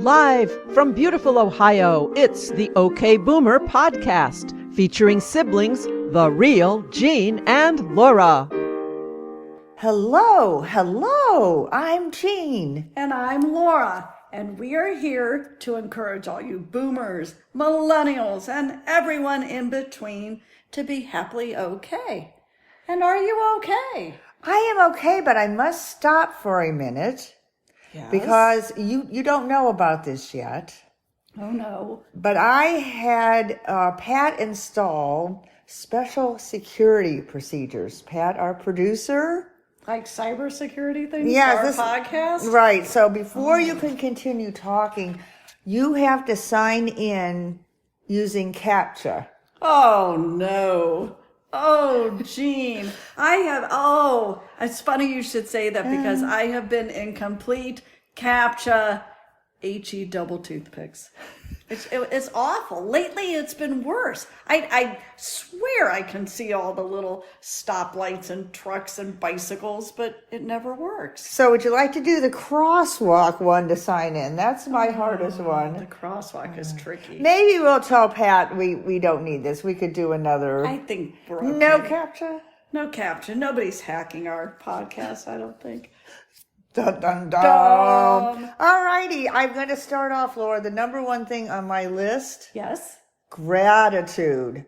Live from beautiful Ohio, it's the OK Boomer podcast, featuring siblings, the real Jean and Laura. Hello, I'm Jean. And I'm Laura, and we are here to encourage all you boomers, millennials, and everyone in between to be happily okay. And are you okay? I am okay, but I must stop for a minute. Yes. Because you don't know about this yet. Oh, no. But I had Pat install special security procedures. Pat, our producer. Like cybersecurity things Yes, for our podcast? Right. So before you can continue talking, you have to sign in using CAPTCHA. Oh, no. Oh, Jean, it's funny you should say that because I have been in complete CAPTCHA HE double toothpicks. It's awful. Lately, it's been worse. I swear I can see all the little stoplights and trucks and bicycles, but it never works. So would you like to do the crosswalk one to sign in? That's my hardest one. The crosswalk is tricky. Maybe we'll tell Pat we don't need this. We could do another. I think we're okay. No CAPTCHA? No CAPTCHA. Nobody's hacking our podcast, I don't think. Dun, dun, dun. All righty. I'm going to start off, Laura. The number one thing on my list. Yes. Gratitude.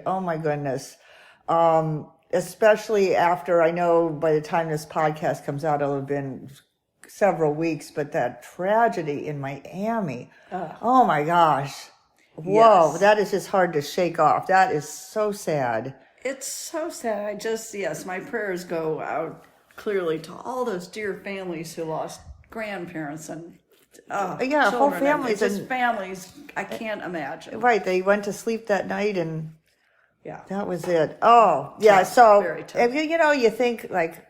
Oh, my goodness. Especially after, I know by the time this podcast comes out, it'll have been several weeks, but that tragedy in Miami. Oh, my gosh. Whoa. Yes. That is just hard to shake off. That is so sad. It's so sad. My prayers go out clearly to all those dear families who lost grandparents and whole families. And families, I can't imagine. Right, they went to sleep that night and yeah, that was it. Oh, yeah, tough, so very tough. if you think like,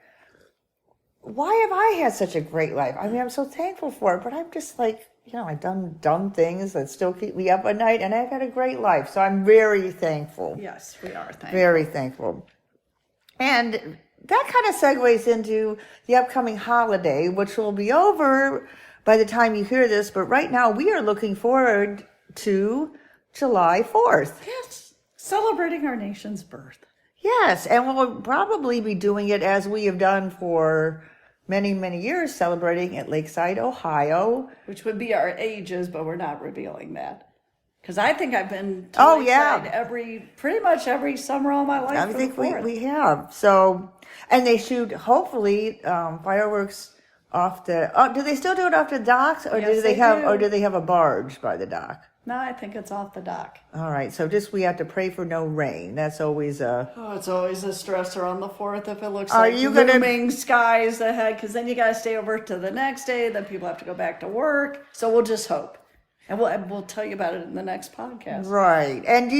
why have I had such a great life? I mean, I'm so thankful for it, but I'm just like, I've done dumb things that still keep me up at night, and I've had a great life, so I'm very thankful. Yes, we are thankful. Very thankful. And that kind of segues into the upcoming holiday, which will be over by the time you hear this. But right now, we are looking forward to July 4th. Yes, celebrating our nation's birth. Yes, and we'll probably be doing it as we have done for many, many years, celebrating at Lakeside, Ohio. Which would be our ages, but we're not revealing that. Because I think I've been to Lakeside pretty much every summer all my life. I think we have. So, and they shoot, hopefully, fireworks off the. Oh, do they still do it off the docks, or Yes, do they have a barge by the dock? No, I think it's off the dock. All right, so we have to pray for no rain. That's always a. Oh, it's always a stressor on the 4th if it looks like looming skies ahead, because then you got to stay over to the next day. Then people have to go back to work. So we'll just hope. And we'll tell you about it in the next podcast. Right. And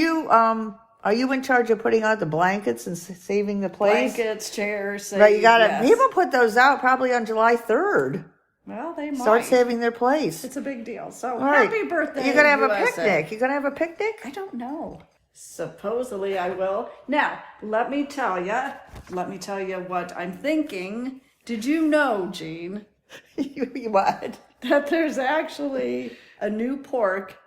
are you in charge of putting out the blankets and saving the place? Blankets, chairs. Right. People put those out probably on July 3rd. Well, they might. Start saving their place. It's a big deal. So right. Happy birthday, You're going to have USA. a picnic. You're going to have a picnic? I don't know. Supposedly I will. Now, let me tell you what I'm thinking. Did you know, Jean? What? That there's actually a new pork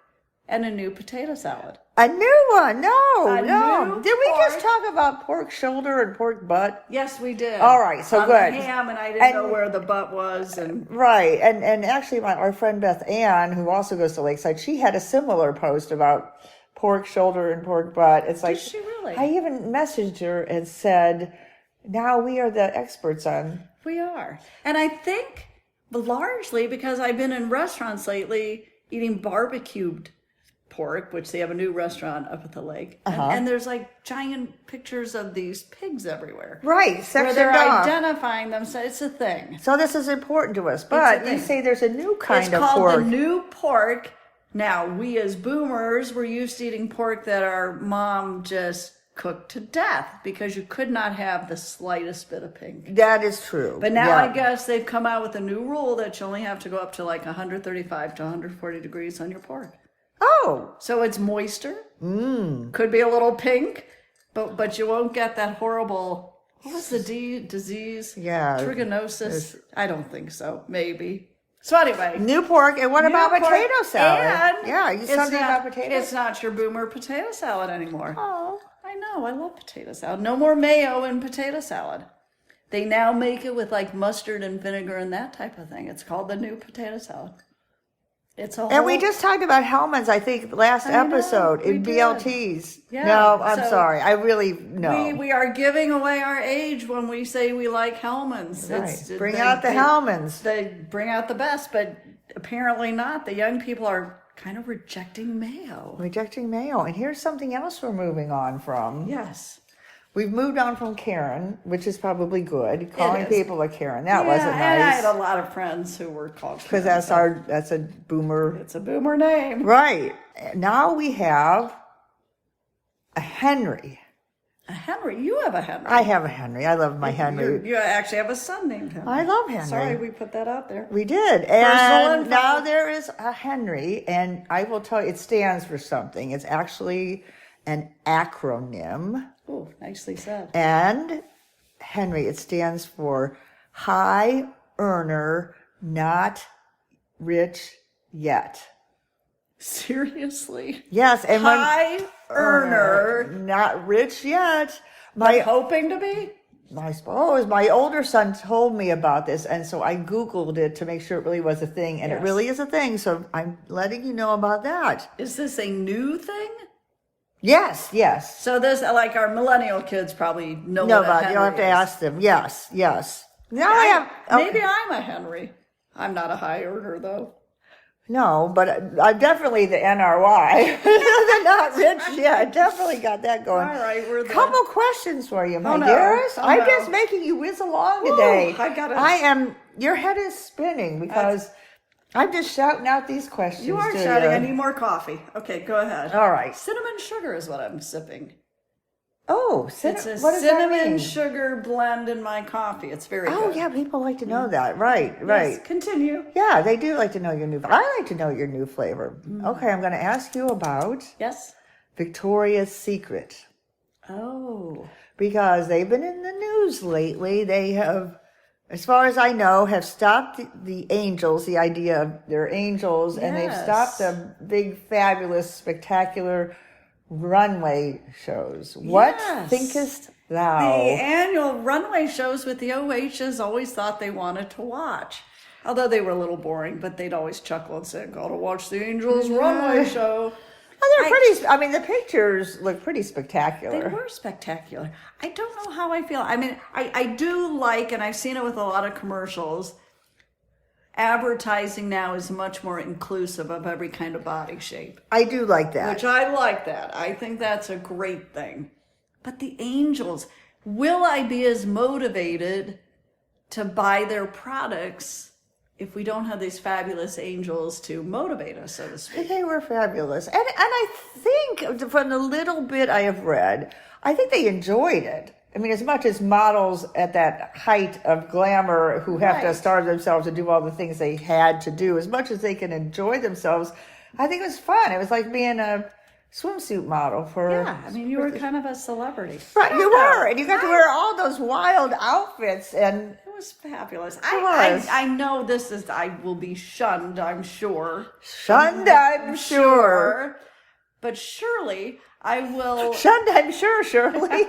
and a new potato salad. A new one? No. New Did we pork. just talk about pork shoulder and pork butt? Yes, we did. All right, so on good. The ham, and I didn't know where the butt was. And right, and actually, our friend Beth Ann, who also goes to Lakeside, she had a similar post about pork shoulder and pork butt. It's like, did she really? I even messaged her and said, "Now we are the experts on." We are, and I think largely because I've been in restaurants lately eating barbecued pork, which they have a new restaurant up at the lake, and there's like giant pictures of these pigs everywhere. Right, where they're off. identifying them. So it's a thing. So this is important to us. But you say there's a new kind of pork. It's called the new pork. Now, we as boomers were used to eating pork that our mom just cooked to death because you could not have the slightest bit of pink. That is true. But now I guess they've come out with a new rule that you only have to go up to like 135 to 140 degrees on your pork. Oh. So it's moister. Could be a little pink, but you won't get that horrible, what was the disease? Yeah. Trichinosis? I don't think so. Maybe. So anyway, New pork. And what about New pork, potato salad? and Yeah, you it's something not- about potatoes? It's not your boomer potato salad anymore. Oh. I know, I love potato salad. No more mayo in potato salad. They now make it with like mustard and vinegar and that type of thing. It's called the new potato salad. It's a whole... And we just talked about Hellman's, I think, last episode we in did. BLTs. Yeah, No, I'm so sorry. I really, no. We are giving away our age when we say we like Hellman's. Right. Bring out the Hellman's. They bring out the best, but apparently not. The young people are kind of rejecting mayo. Rejecting mayo. And here's something else we're moving on from. Yes. We've moved on from Karen, which is probably good. Calling is. people a Karen. That wasn't And I had nice. a lot of friends who were called Because Karen, that's a boomer. it's a boomer name. Right. Now we have a Henry. A Henry. You have a Henry. I have a Henry. I love my Henry. You actually have a son named Henry. I love Henry. Sorry we put that out there. We did. Personal And info. now there is a Henry, and I will tell you, it stands for something. It's actually an acronym. Oh, nicely said. And Henry, it stands for High Earner, Not Rich Yet. Seriously? Yes. And when- High earner, not rich yet. but hoping to be? I suppose my older son told me about this, and so I Googled it to make sure it really was a thing, and it Yes. really is a thing. So I'm letting you know about that. Is this a new thing? Yes, yes. So this, like our millennial kids probably know No, what a but Henry you'll have to is. ask them. Yes, yes. Now I have Maybe I'm a Henry. I'm not a high earner though. no, but I'm definitely the NRY. They're not rich yet. Definitely got that going. All right, we're the... Couple questions for you, my no. dearest. Oh, I'm no. just making you whiz along Woo, today. I am. Your head is spinning because I'm just shouting out these questions. You are to shouting. you. I need more coffee. Okay, go ahead. All right. Cinnamon sugar is what I'm sipping. Oh, It's a what does that cinnamon mean? sugar blend in my coffee. It's very Oh, good. yeah, people like to know that. Right, right. Yes, continue. Yeah, they do like to know your new. I like to know your new flavor. Okay, I'm going to ask you about Yes. Victoria's Secret Oh. because they've been in the news lately. They have, as far as I know, have stopped the angels, the idea of they're angels, and they've Yes. stopped the big, fabulous, spectacular runway shows. What Yes. thinkest The thou? annual runway shows with the OHs always thought they wanted to watch. Although they were a little boring, but they'd always chuckle and say, gotta watch the Angels runway show. Oh, they're pretty. I mean, the pictures look pretty spectacular. They were spectacular. I don't know how I feel. I mean, I do like, and I've seen it with a lot of commercials, advertising now is much more inclusive of every kind of body shape. I do like that. Which I like that. I think that's a great thing. But the angels, will I be as motivated to buy their products if we don't have these fabulous angels to motivate us, so to speak? They were fabulous. And I think from the little bit I have read, I think they enjoyed it. I mean, as much as models at that height of glamour who have to Right. starve themselves to do all the things they had to do, as much as they can enjoy themselves, I think it was fun. It was like being a swimsuit model for... Yeah, I mean, you were kind of a celebrity. Right, you were. And you got to wear all those wild outfits and... It was fabulous. was. I know this is, I will be shunned, I'm sure. Shunned, I'm sure. But surely I will, Shunned, I'm sure, Shirley.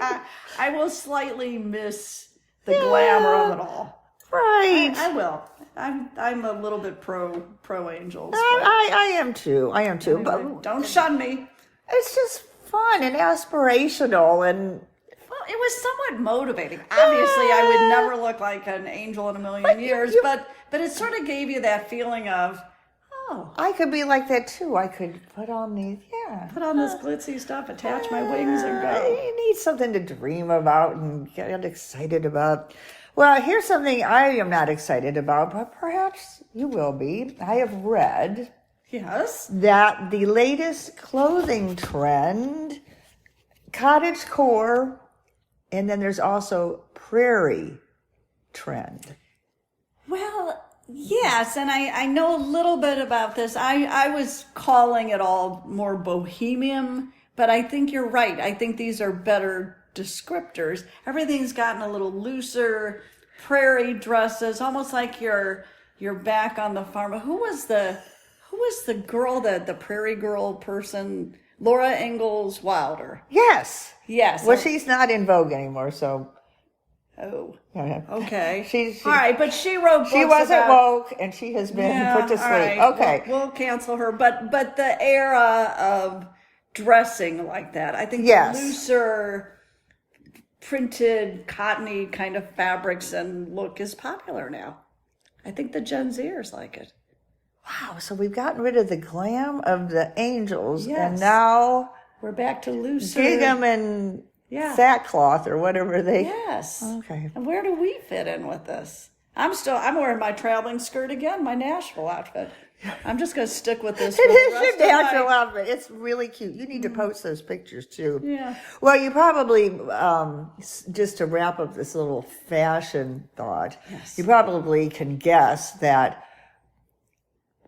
I will slightly miss the glamour of it all. Right. I will. I'm a little bit pro angels. I am too. I am too. But Don't shun me. it's just fun and aspirational and Well, it was somewhat motivating. Obviously, I would never look like an angel in a million years, but it sort of gave you that feeling of, oh, I could be like that too. I could put on these, put on this glitzy stuff, attach my wings, and go. You need something to dream about and get excited about. Well, here's something I am not excited about, but perhaps you will be. I have read Yes. that the latest clothing trend, cottagecore, and then there's also prairie trend. Well, yes, and I know a little bit about this. I was calling it all more bohemian, but I think you're right. I think these are better descriptors. Everything's gotten a little looser, prairie dresses, almost like you're You're back on the farm. Who was the girl, the prairie girl person? Laura Ingalls Wilder. Yes. Yes. Well, she's not in vogue anymore, so. Oh. Yeah. Okay. She all right, but she wrote books She wasn't about, woke, and she has been put to sleep. All right. Okay. We'll cancel her. But the era of dressing like that, I think Yes. the looser printed cottony kind of fabrics and look is popular now. I think the Gen Zers like it. Wow, so we've gotten rid of the glam of the angels, Yes. and now We're back to looser. gingham and Yeah. sackcloth or whatever they. Yes. Okay. And where do we fit in with this? I'm wearing my traveling skirt again, my Nashville outfit. I'm just going to stick with this. It for the is rest your of my- natural outfit. It's really cute. You need to post those pictures too. Yeah. Well, you probably, just to wrap up this little fashion thought, Yes. you probably can guess that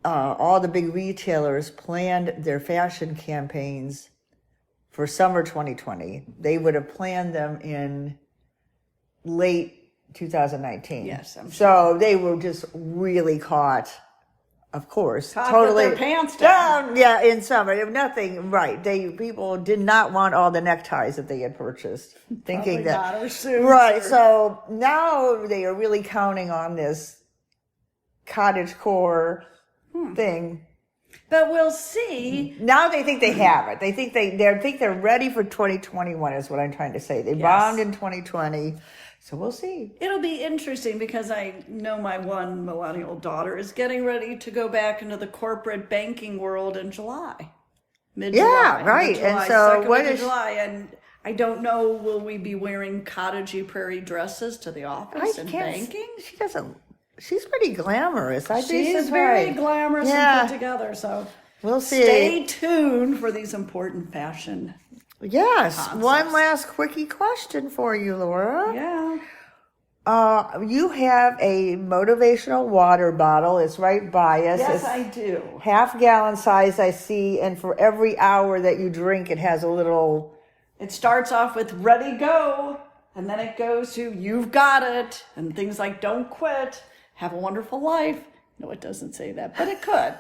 all the big retailers planned their fashion campaigns for summer 2020. They would have planned them in late 2019. Yes, I'm So they were just really caught, of course, Caught totally with their pants down. Yeah, in summer, nothing right. People did not want all the neckties that they had purchased, thinking Probably that not, or suits, right. or- So now they are really counting on this cottage core thing. But we'll see. Now they think they have it. They think they're ready for 2021 is what I'm trying to say. They bombed in 2020. So we'll see. It'll be interesting because I know my one millennial daughter is getting ready to go back into the corporate banking world in July. Mid-July. Yeah, right. Mid-July, And so second what week of is- July, and I don't know, will we be wearing cottagey prairie dresses to the office and banking? She doesn't. She's pretty glamorous. I'd be She's surprised. very glamorous Yeah. and put together, so We'll see. stay tuned for these important fashion. Yes. concepts. One last quickie question for you, Laura. Yeah. You have a motivational water bottle. It's right by us. Yes, It's I do. half-gallon size, I see. And for every hour that you drink, it has a little. It starts off with ready, go, and then it goes to you've got it, and things like don't quit, have a wonderful life. No, it doesn't say that, but it could.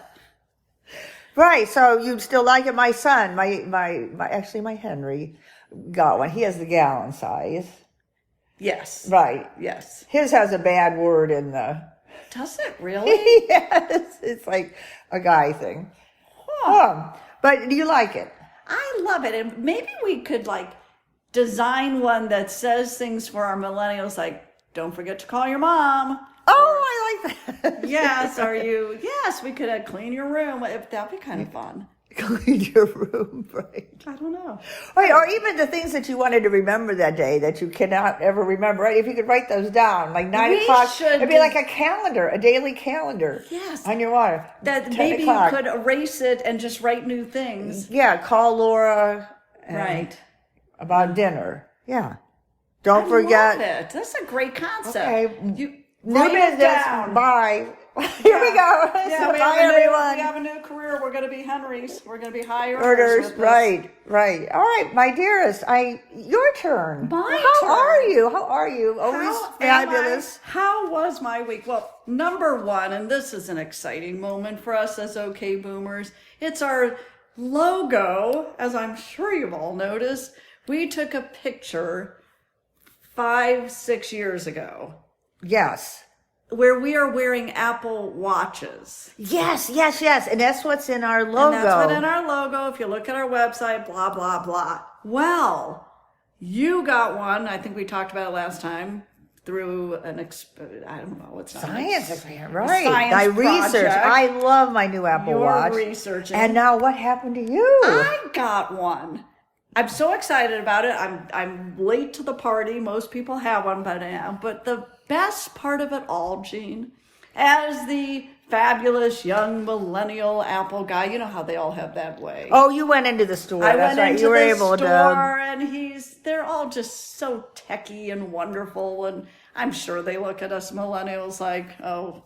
Right. So you'd still like it. My son, my Henry, got one. He has the gallon size. Yes. Right. Yes. His has a bad word in the. Does it really? Yes, it's like a guy thing. But do you like it? I love it. And maybe we could design one that says things for our millennials like, don't forget to call your mom. Oh, I like that. Yes, yes, we could clean your room. That'd be kind of fun. Clean your room, right? I don't know. Right, or even the things that you wanted to remember that day that you cannot ever remember, right? If you could write those down, like 9 We o'clock, should it'd be like a calendar, a daily calendar. Yes. On your water. That 10 maybe o'clock. you could erase it and just write new things. Yeah, call Laura. Right. About dinner. Yeah. Don't I forget. love it. That's a great concept. Okay. You New write it business. down. Bye. Here we go. Yeah, So we bye, have everyone. we have a new career. We're going to be Henrys. We're going to be high Orders. with this. Right. All right, my dearest. Your turn. My How turn. are you? Always How am fabulous. I? How was my week? Well, number one, and this is an exciting moment for us as OK Boomers. It's our logo, as I'm sure you've all noticed. We took a picture 5-6 years ago Yes. where we are wearing Apple watches. Yes. And that's what's in our logo. And that's what in our logo. If you look at our website, blah, blah, blah. Well, you got one. I think we talked about it last time through I don't know. It's not Science experiment, right? science I researched. project. I love my new Apple You're Watch. researching. And now what happened to you? I got one. I'm so excited about it. I'm late to the party. Most people have one by now. But the best part of it all, Jean, as the fabulous young millennial Apple guy, you know how they all have that way. Oh, you went into the store. I That's went right. into You were the able store and they're all just so techie and wonderful. And I'm sure they look at us millennials like, oh,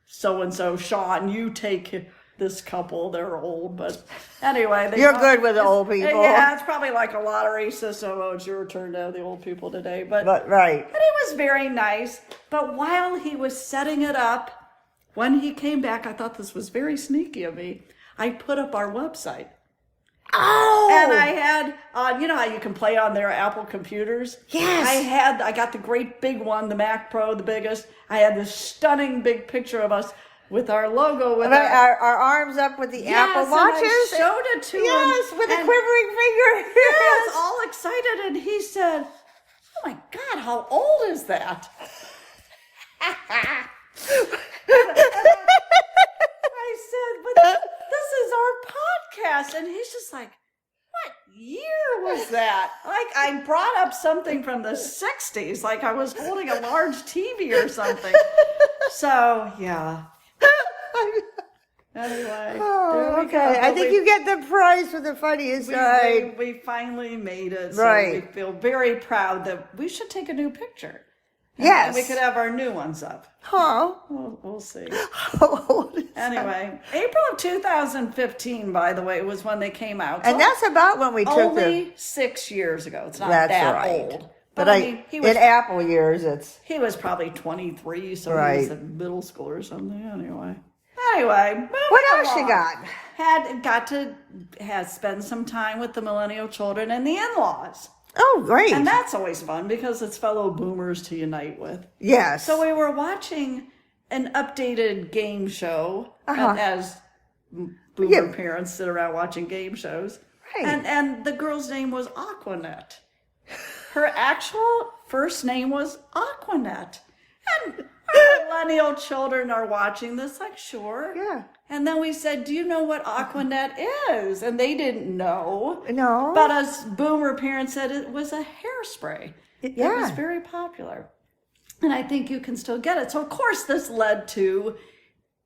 so-and-so, Sean, you take this couple, they're old, but anyway. You're good with the old people. Yeah, it's probably like a lottery system. Oh, it's your turn to have the old people today. But right. he was very nice. But while he was setting it up, when he came back, I thought this was very sneaky of me. I put up our website. Oh! And I had, you know how you can play on their Apple computers? Yes. I got the great big one, the Mac Pro, the biggest. I had this stunning big picture of us with our logo. With our arms up with the Apple Watches. And I showed it to him. Yes, with a quivering finger. Yes, all excited. And he said, oh my God, how old is that? I said, but this is our podcast. And he's just like, what year was that? Like I brought up something from the 60s, like I was holding a large TV or something. So, yeah. Anyway. Oh, okay. I think you get the prize for the funniest side. We finally made it. So right. we feel very proud that we should take a new picture. Yes. And we could have our new ones up. Huh. We'll see. Anyway, April of 2015, by the way, was when they came out. And that's about when we took only 6 years ago. It's not that old. But I mean, he was, in Apple years, he was probably 23, so right. he was in middle school or something. Anyway, what else you got? Got to spend some time with the millennial children and the in-laws. Oh, great. And that's always fun because it's fellow boomers to unite with. Yes. So we were watching an updated game show as boomer parents sit around watching game shows. Right. And the girl's name was Aquanet. Her actual first name was Aquanet. And our millennial children are watching this like, sure. Yeah. And then we said, do you know what Aquanet is? And they didn't know. No. But us boomer parents said it was a hairspray. It was very popular. And I think you can still get it. So, of course, this led to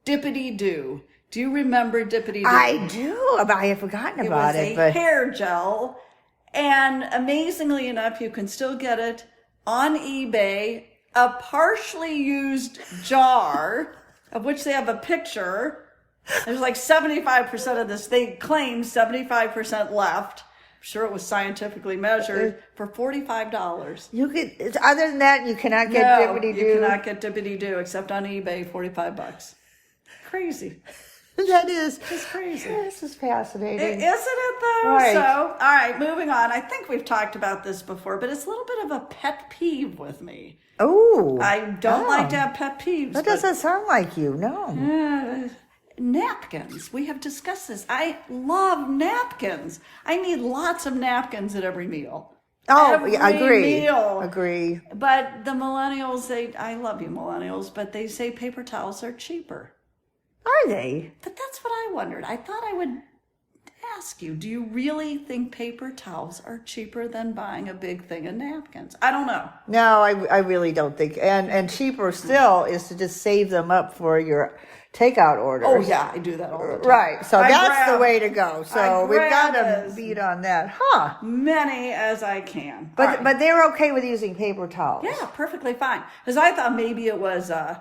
Dippity Doo. Do you remember Dippity Doo? I do, but I have forgotten about it. It was a hair gel. And amazingly enough, you can still get it on eBay. A partially used jar, of which they have a picture. There's like 75% of this. They claim 75% left. I'm sure it was scientifically measured for $45. You could. Other than that, you cannot get Dippity Doo. You cannot get Dippity Doo except on eBay, $45. Crazy. That is. It's crazy. This is fascinating. Isn't it though? Right. So, all right, moving on. I think we've talked about this before, but it's a little bit of a pet peeve with me. Oh. I don't like to have pet peeves. That doesn't sound like you, no. Napkins. We have discussed this. I love napkins. I need lots of napkins at every meal. Oh, yeah, agree. Meal. Agree. But the millennials, I love you millennials, but they say paper towels are cheaper. Are they? But that's what I wondered. I thought I would ask you, do you really think paper towels are cheaper than buying a big thing of napkins? I don't know. No, I really don't think. And cheaper still is to just save them up for your takeout orders. Oh, yeah, I do that all the time. Right. So that's the way to go. So we've got to beat on that. Huh. Many as I can. But they're okay with using paper towels. Yeah, perfectly fine. Because I thought maybe it was an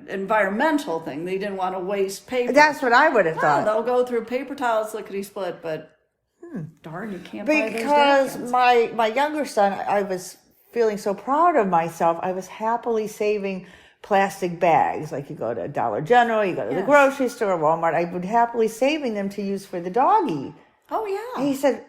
environmental thing. They didn't want to waste paper. That's what I would have thought. They'll go through paper towels, lickety-split, but darn, you can't buy those Because napkins. my younger son, I was feeling so proud of myself. I was happily saving plastic bags. Like you go to Dollar General, you go to the grocery store, Walmart. I would happily saving them to use for the doggy. Oh, yeah. And he said,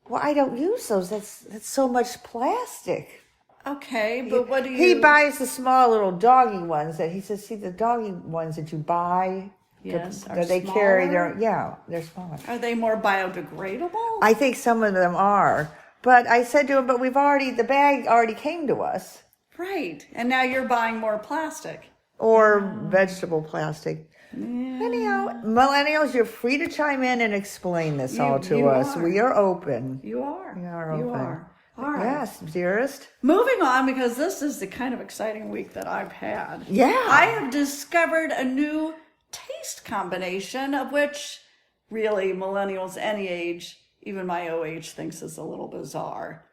well, I don't use those. That's so much plastic. Okay, but what do you... He buys the small little doggy ones that he says, see, the doggy ones that you buy, that they carry, they're smaller. Are they more biodegradable? I think some of them are. But I said to him, but the bag already came to us. Right, and now you're buying more plastic. Or vegetable plastic. Yeah. Anyhow, millennials, you're free to chime in and explain this all to us. We are open. You are. We are open. You are. All right. Yes, dearest. Moving on, because this is the kind of exciting week that I've had. Yeah. I have discovered a new taste combination of which really millennials any age, even my OH, thinks is a little bizarre.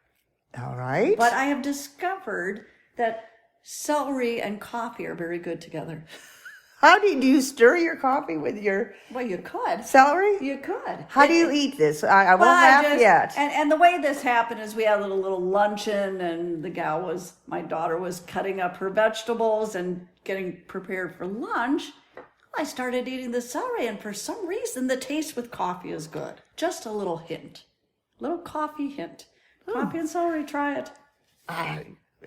All right. But I have discovered that celery and coffee are very good together. How do you stir your coffee with your Well, you could. celery? You could. How do you eat this? I won't laugh yet. And the way this happened is we had a little luncheon, and my daughter was cutting up her vegetables and getting prepared for lunch. I started eating the celery, and for some reason, the taste with coffee is good. Just a little hint. Little coffee hint. Coffee and celery, try it.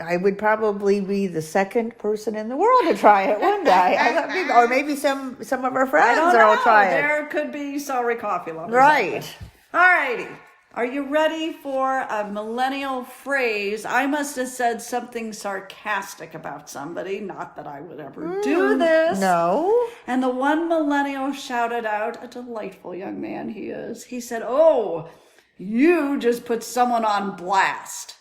I would probably be the second person in the world to try it one day. Or maybe some of our friends will try it. There could be celery coffee lovers. Right. All righty. Are you ready for a millennial phrase? I must have said something sarcastic about somebody. Not that I would ever do this. No. And the one millennial shouted out, a delightful young man he is. He said, "Oh, you just put someone on blast."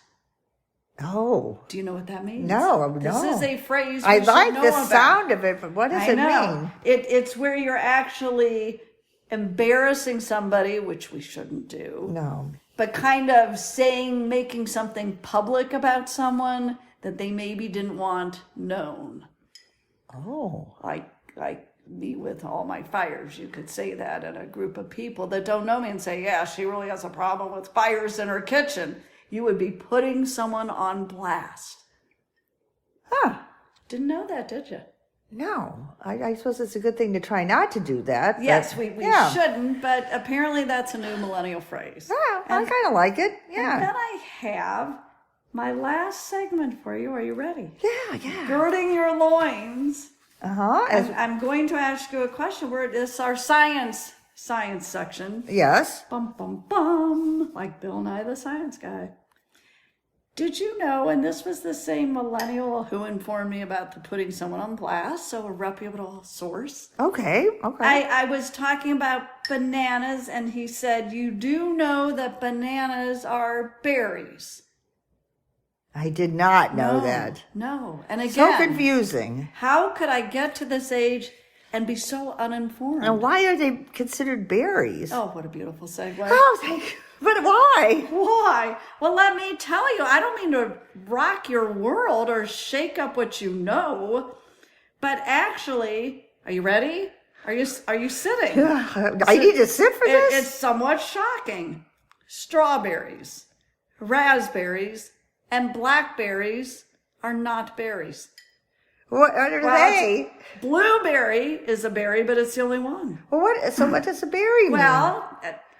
Oh. Do you know what that means? No. This is a phrase I we like should know the about. sound of it, but what does it mean? It's where you're actually embarrassing somebody, which we shouldn't do. No. But kind of making something public about someone that they maybe didn't want known. Oh. Like me with all my fires. You could say that in a group of people that don't know me and say, yeah, she really has a problem with fires in her kitchen. You would be putting someone on blast. Huh. Didn't know that, did you? No. I suppose it's a good thing to try not to do that. Yes, we shouldn't, but apparently that's a new millennial phrase. Yeah, I kind of like it. Yeah. And then I have my last segment for you. Are you ready? Yeah. Girding your loins. Uh-huh. I'm going to ask you a question. This is our science section. Yes. Bum, bum, bum. Like Bill Nye the Science Guy. Did you know, and this was the same millennial who informed me about the putting someone on blast, so a reputable source. Okay. I was talking about bananas, and he said, you do know that bananas are berries. I did not know that. No. And again, So confusing. how could I get to this age and be so uninformed? And why are they considered berries? Oh, what a beautiful segue. Oh, thank you. But why? Why? Well, let me tell you, I don't mean to rock your world or shake up what you know, but actually, are you ready? Are you sitting? I need to sit for this? It's somewhat shocking. Strawberries, raspberries, and blackberries are not berries. What are they? Blueberry is a berry, but it's the only one. Well, what does a berry mean? Well,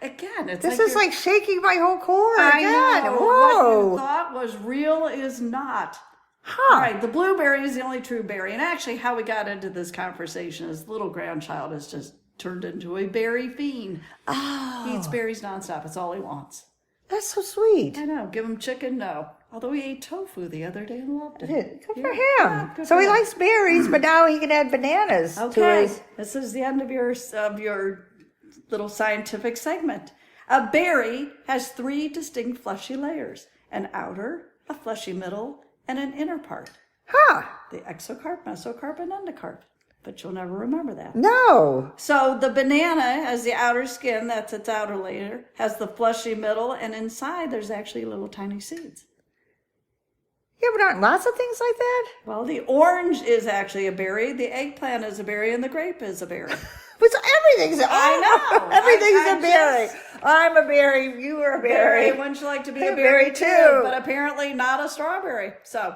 again, it's this is like shaking my whole core I again. know. Whoa. What you thought was real is not. Huh. All right, the blueberry is the only true berry. And actually, how we got into this conversation is little grandchild has just turned into a berry fiend. Oh. He eats berries nonstop. It's all he wants. That's so sweet. I know. Give him chicken? No. Although he ate tofu the other day and loved it. Good for him. Yeah, good So for he him. likes berries, but now he can add bananas to Okay, his... this is the end of your little scientific segment. A berry has 3 distinct fleshy layers: an outer, a fleshy middle, and an inner part. Huh. The exocarp, mesocarp, and endocarp. But you'll never remember that. No. So the banana has the outer skin, that's its outer layer, has the fleshy middle, and inside there's actually little tiny seeds. Yeah, but aren't lots of things like that? Well, the orange is actually a berry, the eggplant is a berry, and the grape is a berry. But so everything's... I know. Everything's I a berry. I'm a berry. You are a berry. Wouldn't you like to be I'm a berry too. But apparently not a strawberry. So,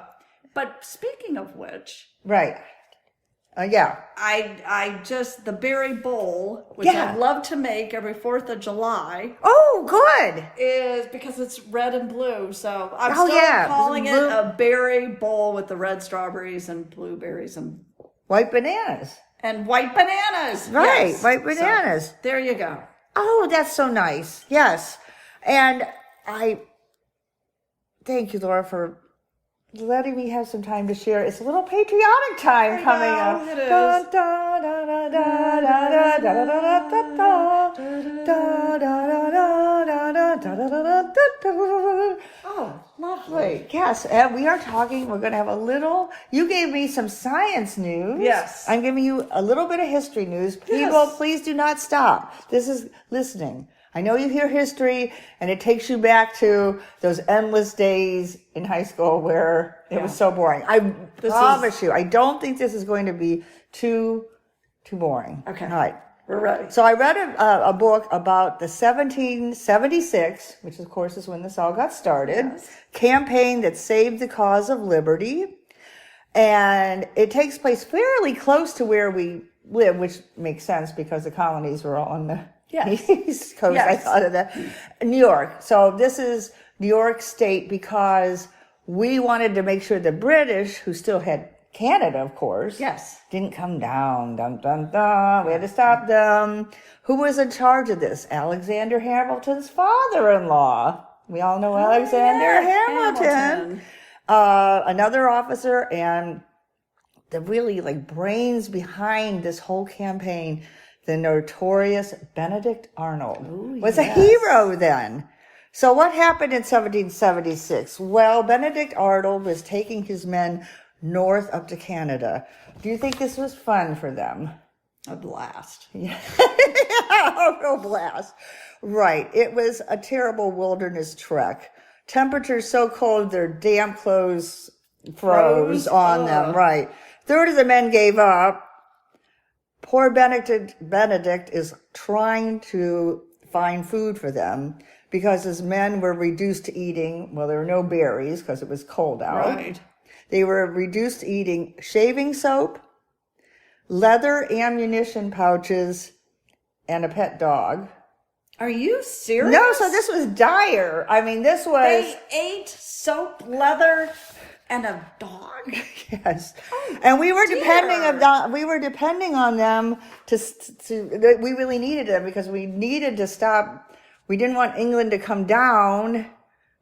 but speaking of which... Right. Yeah. the berry bowl, which Yeah. I love to make every 4th of July, Oh, good. is because it's red and blue. So I'm Oh, still yeah. calling it Blue- a berry bowl with the red strawberries and blueberries and White bananas. white bananas. Right. Yes. White bananas. So, there you go. Oh, that's so nice. Yes. And I thank you, Laura, for letting me have some time to share. It's a little patriotic time coming up. It is. Da, da, da, da, da, da, da, da, da, da, da, da, da, da, da, da. Oh, lovely. Yes, and we are talking, we're going to have a little, you gave me some science news. Yes. I'm giving you a little bit of history news. People, Yes. please do not stop. This is listening. I know you hear history and it takes you back to those endless days in high school where it was so boring. I promise you, I don't think this is going to be too Too boring. Okay. All right. We're ready. So I read a book about the 1776, which of course is when this all got started, campaign that saved the cause of liberty. And it takes place fairly close to where we live, which makes sense because the colonies were all on the East Coast. I thought of that. New York. So this is New York State because we wanted to make sure the British, who still had Canada, of course, didn't come down. Dun, dun, dun. We had to stop them. Who was in charge of this? Alexander Hamilton's father-in-law. We all know Alexander Hamilton. Another officer, and the really brains behind this whole campaign, the notorious Benedict Arnold, was a hero then. So what happened in 1776? Well, Benedict Arnold was taking his men north up to Canada. Do you think this was fun for them? A blast. Yeah. A blast. Right. It was a terrible wilderness trek. Temperatures so cold their damp clothes froze on them. Right. Third of the men gave up. Poor Benedict is trying to find food for them because his men were reduced to eating, well, there were no berries because it was cold out. Right. They were reduced to eating shaving soap, leather ammunition pouches, and a pet dog. Are you serious? No, so this was dire. I mean, this was... They ate soap, leather, and a dog? Yes. And we were depending on them to we really needed them because we needed to stop. We didn't want England to come down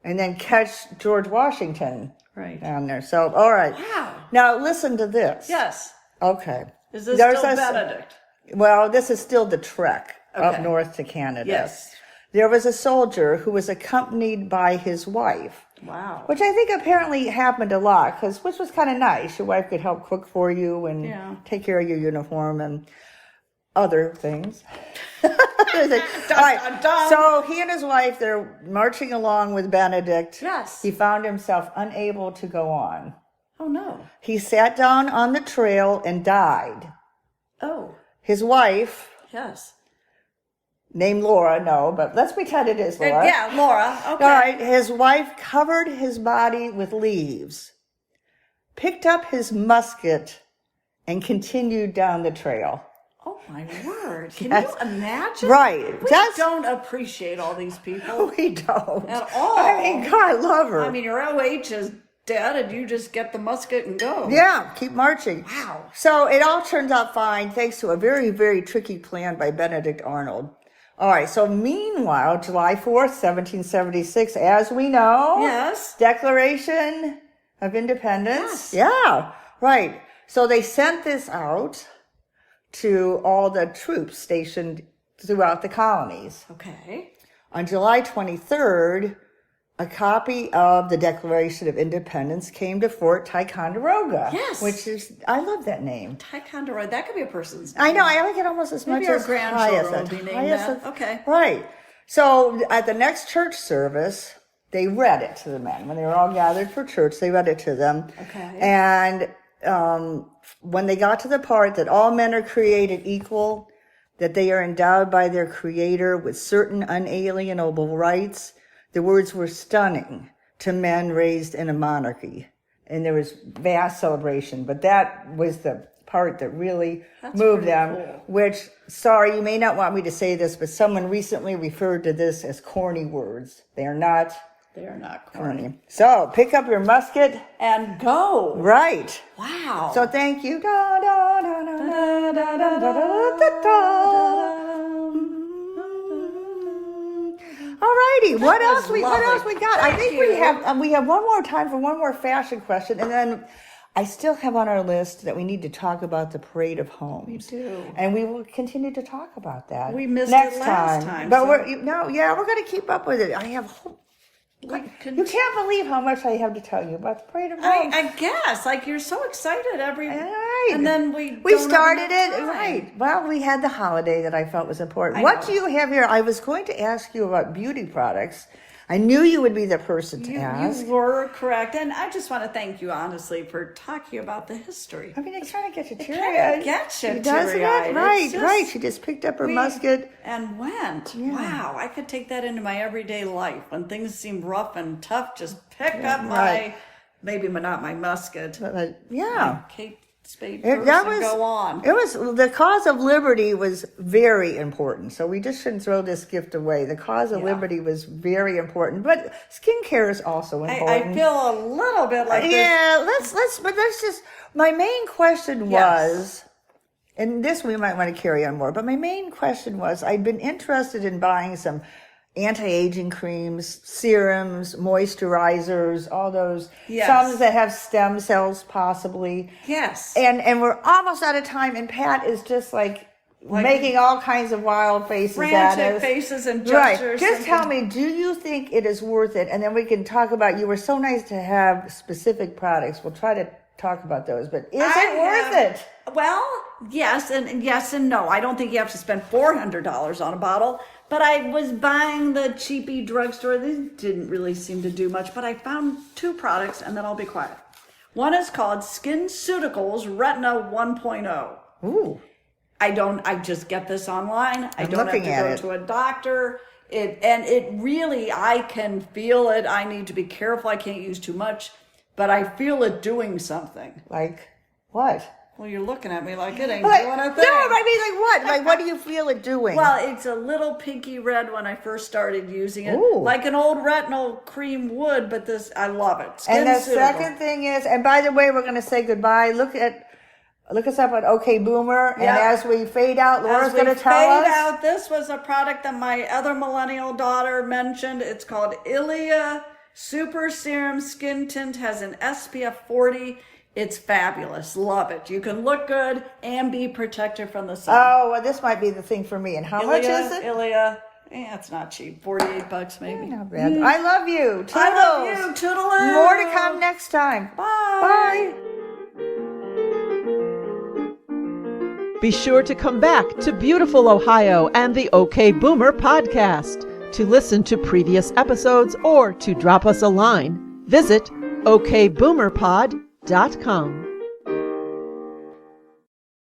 and then catch George Washington down there. So, all right. Wow. Now, listen to this. Yes. Okay. Is this still Benedict? Well, this is still the trek up north to Canada. Yes. There was a soldier who was accompanied by his wife. Wow. Which I think apparently happened a lot, which was kind of nice. Your wife could help cook for you and take care of your uniform and other things. All right. So he and his wife, they're marching along with Benedict. Yes. He found himself unable to go on. Oh, no. He sat down on the trail and died. Oh. His wife... Yes. Named Laura, no, but let's pretend it is Laura. Yeah, Laura. Okay. All right. His wife covered his body with leaves, picked up his musket, and continued down the trail. Oh, my word. Can you imagine? Right. We don't appreciate all these people. We don't. At all. I mean, God love her. I mean, your OH is dead and you just get the musket and go. Yeah, keep marching. Wow. So it all turns out fine thanks to a very, very tricky plan by Benedict Arnold. All right, so meanwhile, July 4th, 1776, as we know. Yes. Declaration of Independence. Yes. Yeah, right. So they sent this out to all the troops stationed throughout the colonies. Okay. On July 23rd, a copy of the Declaration of Independence came to Fort Ticonderoga. Yes. Which is, I love that name. Ticonderoga, that could be a person's name. I know, I like it almost as Maybe much our as grandchildren will be named that. Okay. Right. So at the next church service, they read it to the men. When they were all gathered for church, they read it to them. Okay. And when they got to the part that all men are created equal, that they are endowed by their Creator with certain unalienable rights, the words were stunning to men raised in a monarchy. And there was vast celebration. But that was the part that really moved them. Cool. Which, sorry, you may not want me to say this, but someone recently referred to this as corny words. They are not corny. So, pick up your musket. And go. Right. Wow. So, thank you. Da, da, da, da, da, da, da, da, da, da. Alrighty, what else we got? I think we have one more time for one more fashion question, and then I still have on our list that we need to talk about the Parade of Homes. We do, and we will continue to talk about that. We missed next it last time, but so. we're going to keep up with it. I have. You can't believe how much I have to tell you about the Parade of Homes. I guess, you're so excited right. and then we started it right. Well, we had the holiday that I felt was important. What do you have here? I was going to ask you about beauty products, I knew you would be the person to ask. You were correct. And I just want to thank you, honestly, for talking about the history. I mean, it kind of gets you It teary-eyed. kind of gets you Doesn't teary-eyed. it? Right, It's just- right. She just picked up her musket. And went. Yeah. Wow, I could take that into my everyday life. When things seem rough and tough, just pick up my, maybe not my musket. Yeah. Kate Spade purse and go on. It was, the cause of liberty was very important. So we just shouldn't throw this gift away. The cause of liberty was very important. But skincare is also important. I feel a little bit like this. Yeah, let's just, my main question was, and this we might want to carry on more, but my main question was, I'd been interested in buying some anti-aging creams, serums, moisturizers, all those, some that have stem cells possibly. Yes. And we're almost out of time, and Pat is just like making all kinds of wild faces at us. Frantic faces and gestures. Right. Just tell me, do you think it is worth it? And then we can talk about, you were so nice to have specific products. We'll try to talk about those, but is it worth it? Well, yes and no. I don't think you have to spend $400 on a bottle, but I was buying the cheapy drugstore. These didn't really seem to do much, but I found two products, and then I'll be quiet. One is called SkinCeuticals Retina 1.0. Ooh. I just get this online. I don't have to go to a doctor. It really, I can feel it. I need to be careful. I can't use too much, but I feel it doing something. Like what? Well, you're looking at me like it ain't doing a thing. No, I mean, like what? Like, what do you feel it doing? Well, it's a little pinky red when I first started using it. Ooh. Like an old retinol cream would, but this, I love it. And the second thing is, and by the way, we're going to say goodbye. Look us up at OK Boomer. And as we fade out, Laura's going to tell us. This was a product that my other millennial daughter mentioned. It's called Ilia Super Serum Skin Tint. Has an SPF 40. It's fabulous. Love it. You can look good and be protected from the sun. Oh, well, this might be the thing for me. And how much is it? Ilia. It's not cheap. $48 maybe. Not bad. I love you. Toodles. I love you. Toodaloo. More to come next time. Bye. Bye. Be sure to come back to beautiful Ohio and the OK Boomer podcast. To listen to previous episodes or to drop us a line, visit okboomerpod.com.